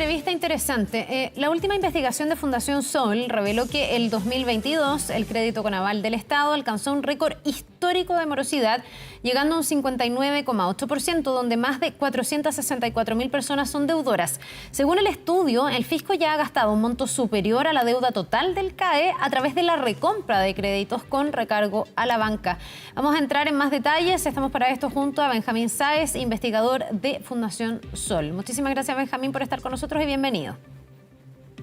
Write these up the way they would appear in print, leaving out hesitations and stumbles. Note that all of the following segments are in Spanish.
entrevista interesante. La última investigación de Fundación Sol reveló que el 2022 el crédito con aval del Estado alcanzó un récord histórico de morosidad, llegando a un 59,8%, donde más de 464.000 personas son deudoras. Según el estudio, el fisco ya ha gastado un monto superior a la deuda total del CAE a través de la recompra de créditos con recargo a la banca. Vamos a entrar en más detalles. Estamos para esto junto a Benjamín Sáez, investigador de Fundación Sol. Muchísimas gracias, Benjamín, por estar con nosotros y bienvenido.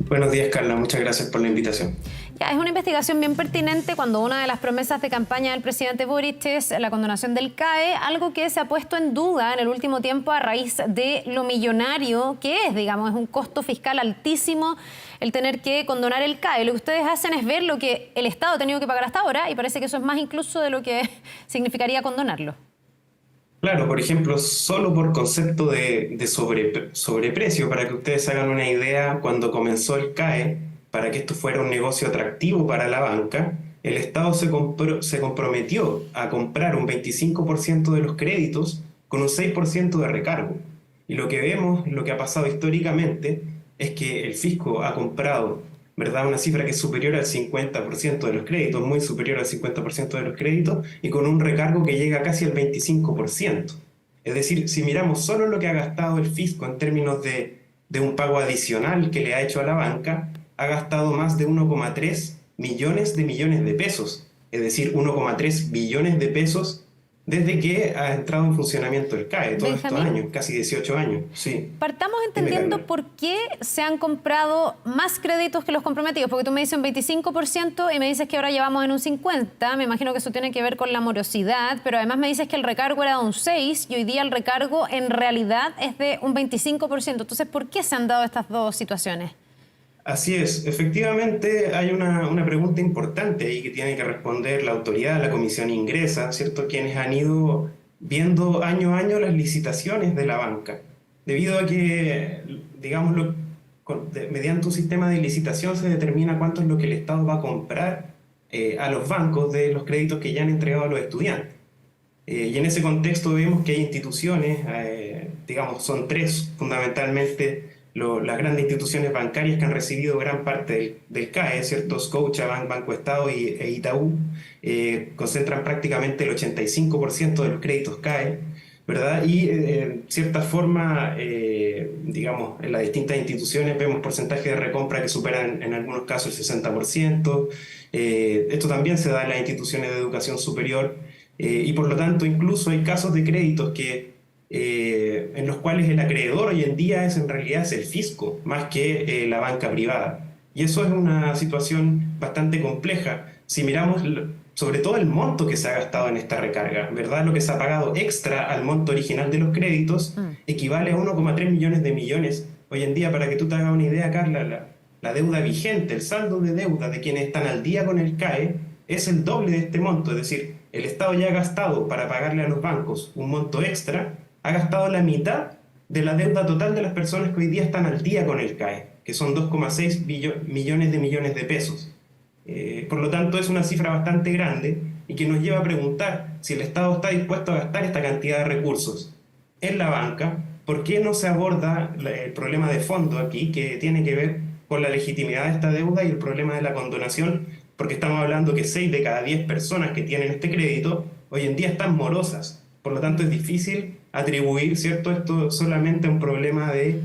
Buenos días, Carla. Muchas gracias por la invitación. Ya, es una investigación bien pertinente cuando una de las promesas de campaña del presidente Boric es la condonación del CAE, algo que se ha puesto en duda en el último tiempo a raíz de lo millonario que es, digamos, es un costo fiscal altísimo el tener que condonar el CAE. Lo que ustedes hacen es ver lo que el Estado ha tenido que pagar hasta ahora y parece que eso es más incluso de lo que significaría condonarlo. Claro, por ejemplo, solo por concepto de sobreprecio, para que ustedes hagan una idea, cuando comenzó el CAE, para que esto fuera un negocio atractivo para la banca, el Estado se comprometió a comprar un 25% de los créditos con un 6% de recargo. Y lo que vemos, lo que ha pasado históricamente, es que el fisco ha comprado, ¿verdad?, una cifra que es superior al 50% de los créditos, muy superior al 50% de los créditos, y con un recargo que llega casi al 25%. Es decir, si miramos solo lo que ha gastado el fisco en términos de un pago adicional que le ha hecho a la banca, ha gastado más de 1,3 millones de pesos, es decir, 1,3 billones de pesos desde que ha entrado en funcionamiento el CAE, todos estos años, casi 18 años. Sí. Partamos entendiendo por qué se han comprado más créditos que los comprometidos, porque tú me dices un 25% y me dices que ahora llevamos en un 50%, me imagino que eso tiene que ver con la morosidad, pero además me dices que el recargo era de un 6% y hoy día el recargo en realidad es de un 25%. Entonces, ¿por qué se han dado estas dos situaciones? Así es, efectivamente hay una pregunta importante ahí que tiene que responder la autoridad, la comisión ingresa, ¿cierto? Quienes han ido viendo año a año las licitaciones de la banca, debido a que, digámoslo, mediante un sistema de licitación se determina cuánto es lo que el Estado va a comprar a los bancos de los créditos que ya han entregado a los estudiantes. Y en ese contexto vemos que hay instituciones, digamos, son tres fundamentalmente, las grandes instituciones bancarias que han recibido gran parte del CAE, ¿cierto? Scotiabank, Banco Estado e Itaú, concentran prácticamente el 85% de los créditos CAE, ¿verdad? Y en cierta forma, digamos, en las distintas instituciones vemos porcentajes de recompra que superan en algunos casos el 60%. Esto también se da en las instituciones de educación superior y por lo tanto incluso hay casos de créditos en los cuales el acreedor hoy en día en realidad es el fisco, más que la banca privada. Y eso es una situación bastante compleja. Si miramos sobre todo el monto que se ha gastado en esta recarga, ¿verdad? Lo que se ha pagado extra al monto original de los créditos equivale a 1,3 millones. Hoy en día, para que tú te hagas una idea, Carla, la deuda vigente, el saldo de deuda de quienes están al día con el CAE es el doble de este monto. Es decir, el Estado ya ha gastado para pagarle a los bancos un monto extra, ha gastado la mitad de la deuda total de las personas que hoy día están al día con el CAE, que son 2,6 millones de pesos. Por lo tanto, es una cifra bastante grande y que nos lleva a preguntar si el Estado está dispuesto a gastar esta cantidad de recursos en la banca. ¿Por qué no se aborda el problema de fondo aquí, que tiene que ver con la legitimidad de esta deuda y el problema de la condonación? Porque estamos hablando que 6 de cada 10 personas que tienen este crédito hoy en día están morosas. Por lo tanto, es difícil atribuir, ¿cierto?, esto solamente a un problema de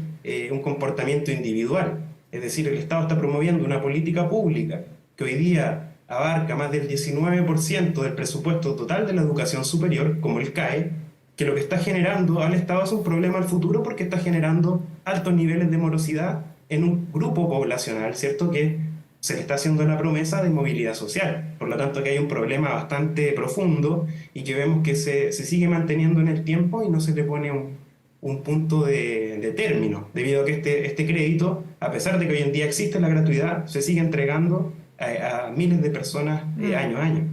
un comportamiento individual. Es decir, el Estado está promoviendo una política pública que hoy día abarca más del 19% del presupuesto total de la educación superior, como el CAE, que lo que está generando al Estado es un problema al futuro porque está generando altos niveles de morosidad en un grupo poblacional, ¿cierto?, que se le está haciendo la promesa de movilidad social. Por lo tanto, que hay un problema bastante profundo y que vemos que se sigue manteniendo en el tiempo y no se le pone un punto de término, debido a que este crédito, a pesar de que hoy en día existe la gratuidad, se sigue entregando a miles de personas año a año.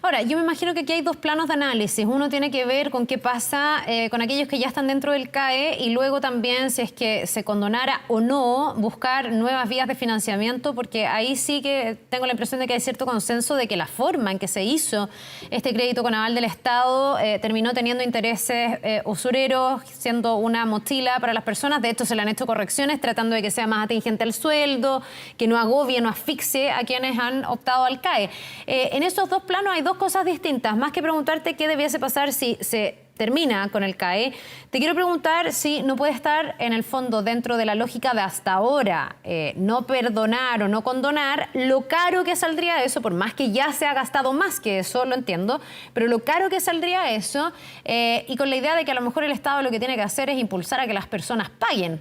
Ahora, yo me imagino que aquí hay dos planos de análisis. Uno tiene que ver con qué pasa con aquellos que ya están dentro del CAE y luego también si es que se condonara o no buscar nuevas vías de financiamiento, porque ahí sí que tengo la impresión de que hay cierto consenso de que la forma en que se hizo este crédito con aval del Estado terminó teniendo intereses usureros, siendo una mochila para las personas. De hecho, se le han hecho correcciones tratando de que sea más atingente al sueldo, que no agobie, no asfixie a quienes han optado al CAE. En esos dos planos hay dos cosas distintas. Más que preguntarte qué debiese pasar si se termina con el CAE, te quiero preguntar si no puede estar en el fondo dentro de la lógica de hasta ahora no perdonar o no condonar lo caro que saldría eso, por más que ya se ha gastado más que eso, lo entiendo, pero lo caro que saldría eso y con la idea de que a lo mejor el Estado lo que tiene que hacer es impulsar a que las personas paguen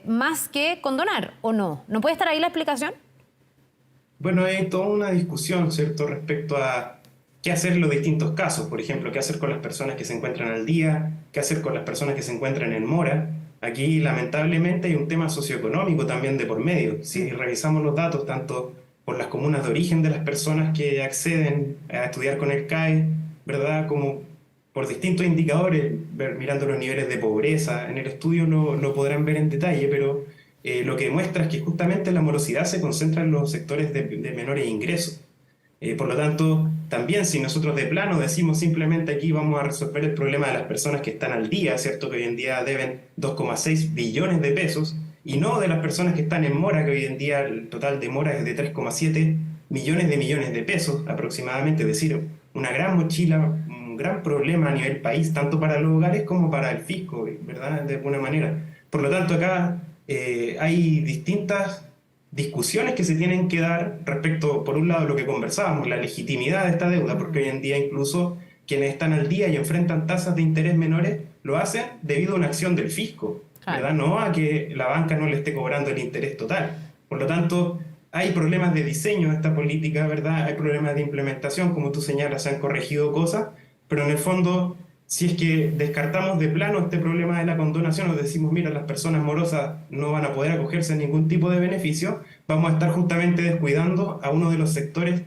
más que condonar, ¿o no? ¿No puede estar ahí la explicación? Bueno, hay toda una discusión, ¿cierto?, respecto a qué hacer en los distintos casos. Por ejemplo, qué hacer con las personas que se encuentran al día, qué hacer con las personas que se encuentran en mora. Aquí, lamentablemente, hay un tema socioeconómico también de por medio. Si revisamos los datos, tanto por las comunas de origen de las personas que acceden a estudiar con el CAE, ¿verdad?, como por distintos indicadores, mirando los niveles de pobreza, en el estudio lo podrán ver en detalle, pero lo que demuestra es que justamente la morosidad se concentra en los sectores de menores ingresos. Por lo tanto, también si nosotros de plano decimos simplemente aquí vamos a resolver el problema de las personas que están al día, ¿cierto?, que hoy en día deben 2,6 billones de pesos, y no de las personas que están en mora, que hoy en día el total de mora es de 3,7 millones de pesos aproximadamente, es decir, una gran mochila, un gran problema a nivel país, tanto para los hogares como para el fisco, ¿verdad?, de alguna manera. Por lo tanto, acá hay distintas discusiones que se tienen que dar respecto, por un lado, lo que conversábamos, la legitimidad de esta deuda, porque hoy en día incluso quienes están al día y enfrentan tasas de interés menores lo hacen debido a una acción del fisco, ¿verdad? No a que la banca no le esté cobrando el interés total. Por lo tanto, hay problemas de diseño de esta política, ¿verdad? Hay problemas de implementación, como tú señalas, se han corregido cosas, pero en el fondo, si es que descartamos de plano este problema de la condonación, o decimos, mira, las personas morosas no van a poder acogerse a ningún tipo de beneficio, vamos a estar justamente descuidando a uno de los sectores,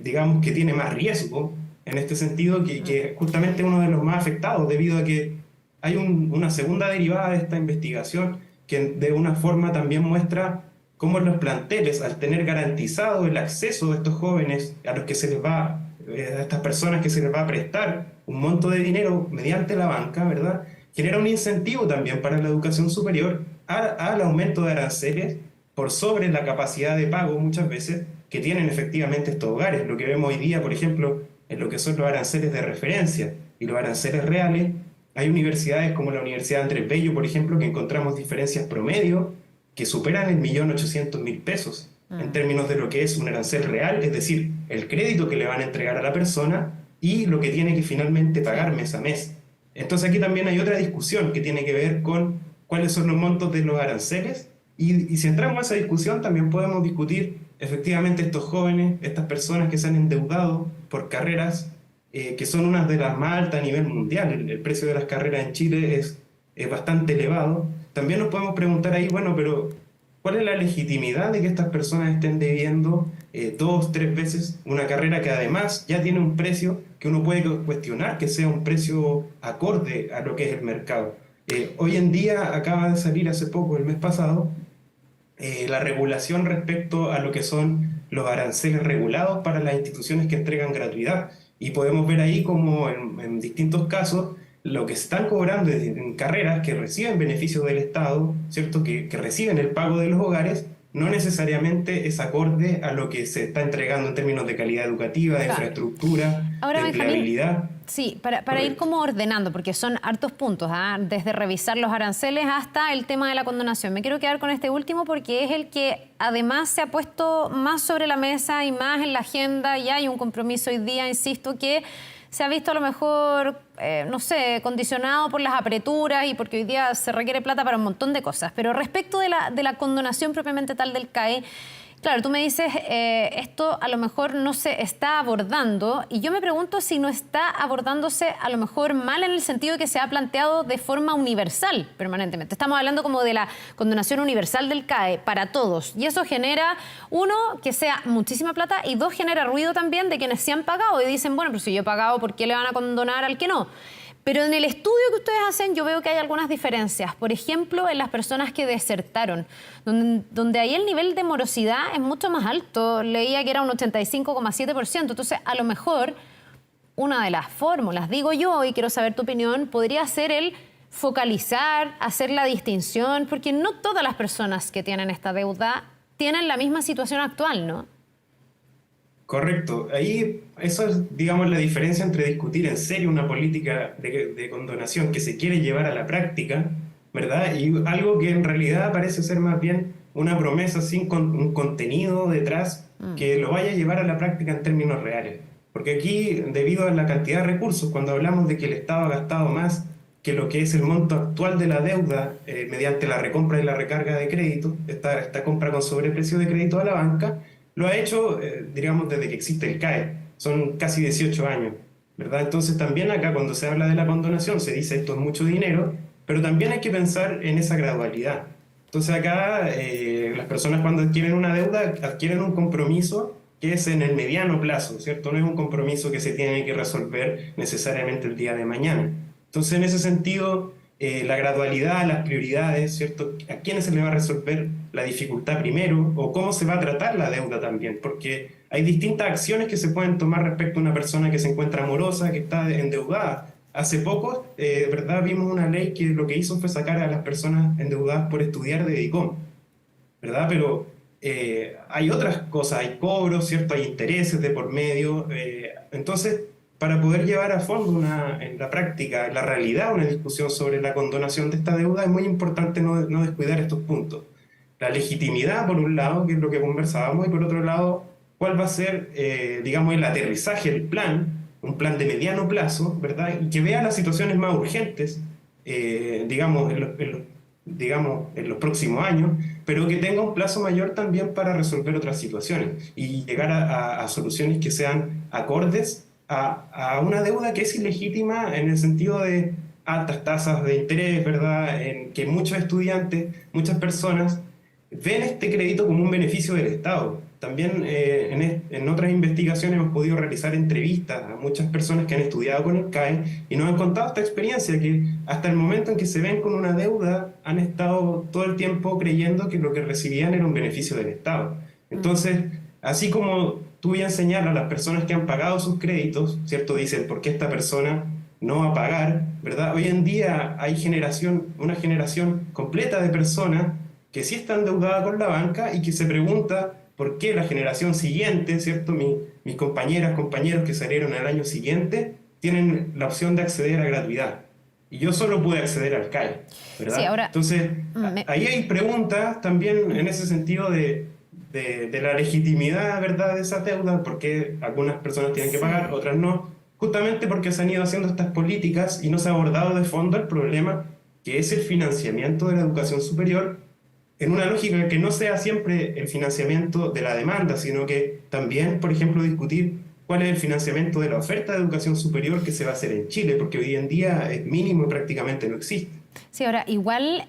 digamos, que tiene más riesgo, en este sentido, que justamente uno de los más afectados, debido a que hay una segunda derivada de esta investigación que de una forma también muestra cómo los planteles, al tener garantizado el acceso de estos jóvenes a los que se les va, a estas personas que se les va a prestar un monto de dinero mediante la banca, ¿verdad?, genera un incentivo también para la educación superior al aumento de aranceles por sobre la capacidad de pago muchas veces que tienen efectivamente estos hogares. Lo que vemos hoy día, por ejemplo, en lo que son los aranceles de referencia y los aranceles reales, hay universidades como la Universidad Andrés Bello, por ejemplo, que encontramos diferencias promedio que superan el 1.800.000 pesos en términos de lo que es un arancel real, es decir, el crédito que le van a entregar a la persona y lo que tiene que finalmente pagar mes a mes. Entonces aquí también hay otra discusión que tiene que ver con cuáles son los montos de los aranceles y si entramos a esa discusión también podemos discutir efectivamente estos jóvenes, estas personas que se han endeudado por carreras que son unas de las más altas a nivel mundial. El precio de las carreras en Chile es bastante elevado. También nos podemos preguntar ahí, bueno, pero ¿cuál es la legitimidad de que estas personas estén debiendo 2, 3 veces una carrera que además ya tiene un precio que uno puede cuestionar que sea un precio acorde a lo que es el mercado? Hoy en día acaba de salir hace poco, el mes pasado, la regulación respecto a lo que son los aranceles regulados para las instituciones que entregan gratuidad. Y podemos ver ahí como en distintos casos lo que están cobrando en carreras que reciben beneficios del Estado, ¿cierto?, que reciben el pago de los hogares, no necesariamente es acorde a lo que se está entregando en términos de calidad educativa, de infraestructura, ahora, de empleabilidad. Benjamín, sí, para ir como ordenando, porque son hartos puntos, desde revisar los aranceles hasta el tema de la condonación. Me quiero quedar con este último porque es el que además se ha puesto más sobre la mesa y más en la agenda. Ya hay un compromiso hoy día, insisto, que se ha visto a lo mejor, no sé, condicionado por las apreturas y porque hoy día se requiere plata para un montón de cosas. Pero respecto de la condonación propiamente tal del CAE, Claro, tú me dices, esto a lo mejor no se está abordando, y yo me pregunto si no está abordándose a lo mejor mal en el sentido de que se ha planteado de forma universal permanentemente. Estamos hablando como de la condonación universal del CAE para todos, y eso genera, uno, que sea muchísima plata, y dos, genera ruido también de quienes se han pagado y dicen, bueno, pero si yo he pagado, ¿por qué le van a condonar al que no? Pero en el estudio que ustedes hacen yo veo que hay algunas diferencias. Por ejemplo, en las personas que desertaron, donde ahí el nivel de morosidad es mucho más alto. Leía que era un 85,7%. Entonces, a lo mejor, una de las fórmulas, digo yo, y quiero saber tu opinión, podría ser el focalizar, hacer la distinción, porque no todas las personas que tienen esta deuda tienen la misma situación actual, ¿no? Correcto. Ahí, eso es, digamos, la diferencia entre discutir en serio una política de condonación que se quiere llevar a la práctica, ¿verdad? Y algo que en realidad parece ser más bien una promesa sin un contenido detrás que lo vaya a llevar a la práctica en términos reales. Porque aquí, debido a la cantidad de recursos, cuando hablamos de que el Estado ha gastado más que lo que es el monto actual de la deuda mediante la recompra y la recarga de crédito, esta compra con sobreprecio de crédito a la banca, lo ha hecho, digamos, desde que existe el CAE. Son casi 18 años, ¿verdad? Entonces también acá cuando se habla de la condonación se dice esto es mucho dinero, pero también hay que pensar en esa gradualidad. Entonces acá las personas cuando adquieren una deuda adquieren un compromiso que es en el mediano plazo, ¿cierto? No es un compromiso que se tiene que resolver necesariamente el día de mañana. Entonces en ese sentido la gradualidad, las prioridades, ¿cierto? ¿A quiénes se le va a resolver la dificultad primero? ¿O cómo se va a tratar la deuda también? Porque hay distintas acciones que se pueden tomar respecto a una persona que se encuentra morosa, que está endeudada. Hace poco, ¿verdad? Vimos una ley que lo que hizo fue sacar a las personas endeudadas por estudiar de DICOM, ¿verdad? Pero hay otras cosas, hay cobros, ¿cierto? Hay intereses de por medio. Entonces, para poder llevar a fondo en la práctica, en la realidad, una discusión sobre la condonación de esta deuda, es muy importante no descuidar estos puntos. La legitimidad, por un lado, que es lo que conversábamos, y por otro lado, cuál va a ser, digamos, el aterrizaje, el plan, un plan de mediano plazo, ¿verdad? Y que vea las situaciones más urgentes, digamos, en los próximos años, pero que tenga un plazo mayor también para resolver otras situaciones y llegar a soluciones que sean acordes a una deuda que es ilegítima en el sentido de altas tasas de interés, ¿verdad? En que muchos estudiantes, muchas personas ven este crédito como un beneficio del Estado. También en otras investigaciones hemos podido realizar entrevistas a muchas personas que han estudiado con el CAE y nos han contado esta experiencia, que hasta el momento en que se ven con una deuda han estado todo el tiempo creyendo que lo que recibían era un beneficio del Estado. Entonces, así como tú bien señalas a las personas que han pagado sus créditos, ¿cierto? Dicen, ¿por qué esta persona no va a pagar? ¿Verdad? Hoy en día hay una generación completa de personas que sí están endeudadas con la banca y que se pregunta por qué la generación siguiente, ¿cierto? Mis compañeras, compañeros que salieron al año siguiente, tienen la opción de acceder a gratuidad. Y yo solo pude acceder al CAE, ¿verdad? Sí, ahora, entonces, ahí hay preguntas también en ese sentido de la legitimidad, ¿verdad?, de esa deuda, porque algunas personas tienen que pagar, otras no, justamente porque se han ido haciendo estas políticas y no se ha abordado de fondo el problema que es el financiamiento de la educación superior, en una lógica que no sea siempre el financiamiento de la demanda, sino que también, por ejemplo, discutir cuál es el financiamiento de la oferta de educación superior que se va a hacer en Chile, porque hoy en día es mínimo y prácticamente no existe. Sí, ahora, igual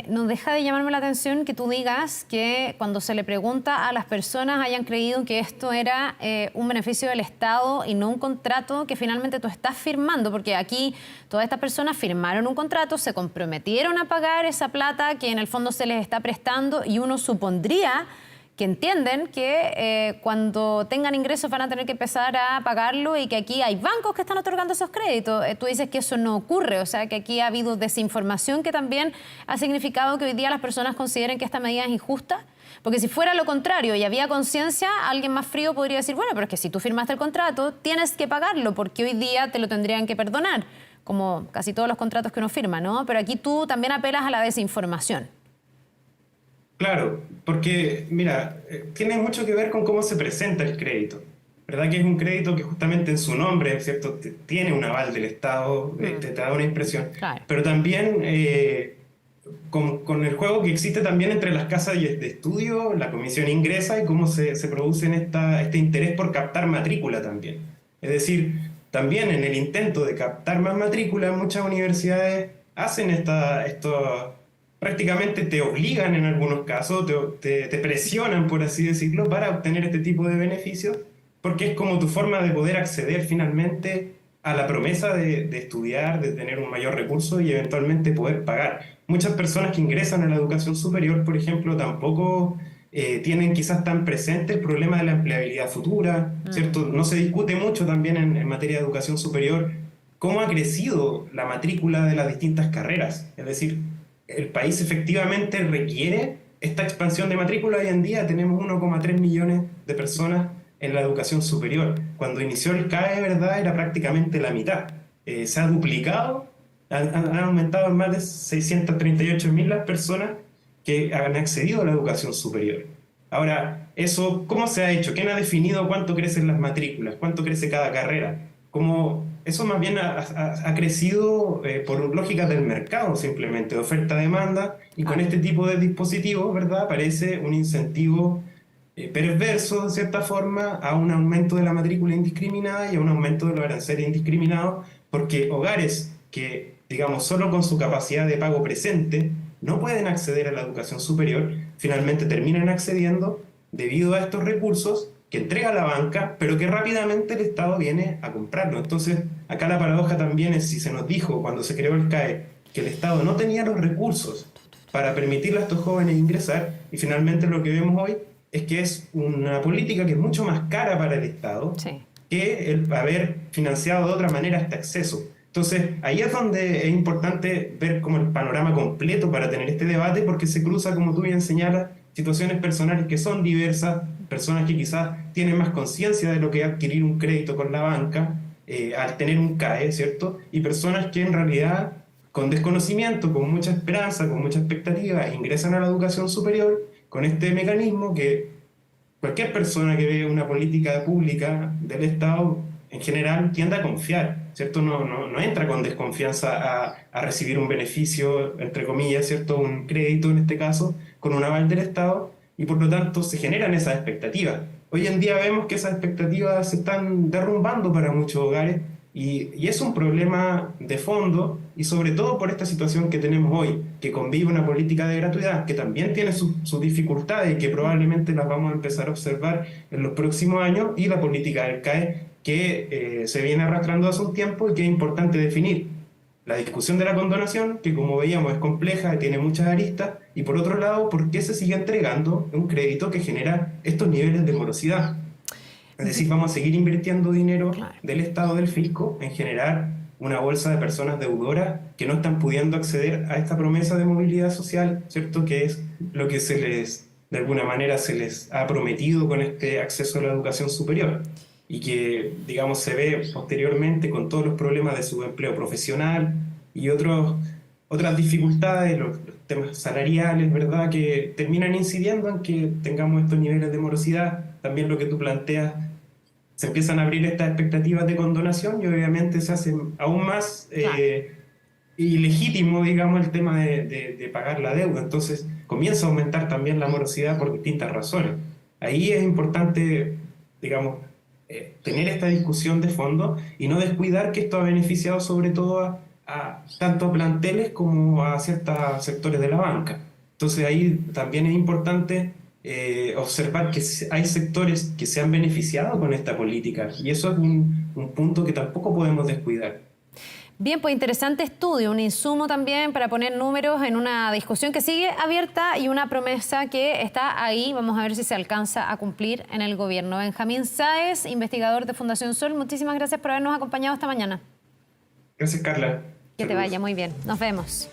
no deja de llamarme la atención que tú digas que cuando se le pregunta a las personas hayan creído que esto era un beneficio del Estado y no un contrato que finalmente tú estás firmando, porque aquí todas estas personas firmaron un contrato, se comprometieron a pagar esa plata que en el fondo se les está prestando y uno supondría que entienden que cuando tengan ingresos van a tener que empezar a pagarlo y que aquí hay bancos que están otorgando esos créditos. Tú dices que eso no ocurre, o sea, que aquí ha habido desinformación que también ha significado que hoy día las personas consideren que esta medida es injusta. Porque si fuera lo contrario y había conciencia, alguien más frío podría decir, bueno, pero es que si tú firmaste el contrato, tienes que pagarlo porque hoy día te lo tendrían que perdonar, como casi todos los contratos que uno firma, ¿no? Pero aquí tú también apelas a la desinformación. Claro, porque, mira, tiene mucho que ver con cómo se presenta el crédito, ¿verdad? Que es un crédito que justamente en su nombre, ¿cierto? Tiene un aval del Estado, te da una impresión. Claro. Pero también con el juego que existe también entre las casas de estudio, la comisión ingresa y cómo se produce este interés por captar matrícula también. Es decir, también en el intento de captar más matrícula, muchas universidades hacen esto, prácticamente te obligan en algunos casos, te presionan, por así decirlo, para obtener este tipo de beneficios, porque es como tu forma de poder acceder finalmente a la promesa de estudiar, de tener un mayor recurso y eventualmente poder pagar. Muchas personas que ingresan a la educación superior, por ejemplo, tampoco tienen quizás tan presente el problema de la empleabilidad futura, ¿cierto? No se discute mucho también en materia de educación superior cómo ha crecido la matrícula de las distintas carreras. Es decir, el país efectivamente requiere esta expansión de matrícula. Hoy en día tenemos 1,3 millones de personas en la educación superior. Cuando inició el CAE, ¿verdad?, era prácticamente la mitad. Se ha duplicado, han aumentado en más de 638.000 las personas que han accedido a la educación superior. Ahora, eso, ¿cómo se ha hecho? ¿Quién ha definido cuánto crecen las matrículas? ¿Cuánto crece cada carrera? Eso más bien ha crecido por lógicas del mercado, simplemente, de oferta-demanda, y con este tipo de dispositivos, ¿verdad?, aparece un incentivo perverso, de cierta forma, a un aumento de la matrícula indiscriminada y a un aumento de los aranceles indiscriminados, porque hogares que, digamos, solo con su capacidad de pago presente no pueden acceder a la educación superior, finalmente terminan accediendo debido a estos recursos que entrega la banca, pero que rápidamente el Estado viene a comprarlo. Entonces, acá la paradoja también es, si se nos dijo cuando se creó el CAE que el Estado no tenía los recursos para permitirle a estos jóvenes ingresar, y finalmente lo que vemos hoy es que es una política que es mucho más cara para el Estado que el haber financiado de otra manera este acceso. Entonces, ahí es donde es importante ver como el panorama completo para tener este debate, porque se cruza, como tú bien señalas, situaciones personales que son diversas, personas que quizás tienen más conciencia de lo que es adquirir un crédito con la banca al tener un CAE, ¿cierto? Y personas que en realidad, con desconocimiento, con mucha esperanza, con mucha expectativa, ingresan a la educación superior con este mecanismo que cualquier persona que ve una política pública del Estado en general tiende a confiar, ¿cierto? No entra con desconfianza a recibir un beneficio, entre comillas, ¿cierto? Un crédito en este caso, con un aval del Estado, y por lo tanto se generan esas expectativas. Hoy en día vemos que esas expectativas se están derrumbando para muchos hogares y es un problema de fondo, y sobre todo por esta situación que tenemos hoy, que convive una política de gratuidad que también tiene sus dificultades y que probablemente las vamos a empezar a observar en los próximos años, y la política del CAE que se viene arrastrando hace un tiempo y que es importante definir. La discusión de la condonación, que como veíamos es compleja, tiene muchas aristas, y por otro lado, ¿por qué se sigue entregando un crédito que genera estos niveles de morosidad? Es decir, vamos a seguir invirtiendo dinero del Estado, del fisco, en generar una bolsa de personas deudoras que no están pudiendo acceder a esta promesa de movilidad social, ¿cierto? Que es lo que de alguna manera se les ha prometido con este acceso a la educación superior, y que, digamos, se ve posteriormente con todos los problemas de subempleo profesional y otras dificultades, los temas salariales, ¿verdad?, que terminan incidiendo en que tengamos estos niveles de morosidad. También lo que tú planteas, se empiezan a abrir estas expectativas de condonación y obviamente se hace aún más ilegítimo, digamos, el tema de pagar la deuda. Entonces comienza a aumentar también la morosidad por distintas razones. Ahí es importante, digamos, tener esta discusión de fondo y no descuidar que esto ha beneficiado sobre todo a tanto a planteles como a ciertos sectores de la banca. Entonces ahí también es importante observar que hay sectores que se han beneficiado con esta política, y eso es un punto que tampoco podemos descuidar. Bien, pues interesante estudio, un insumo también para poner números en una discusión que sigue abierta y una promesa que está ahí. Vamos a ver si se alcanza a cumplir en el gobierno. Benjamín Sáez, investigador de Fundación Sol, muchísimas gracias por habernos acompañado esta mañana. Gracias, Carla. Que te vaya muy bien. Nos vemos.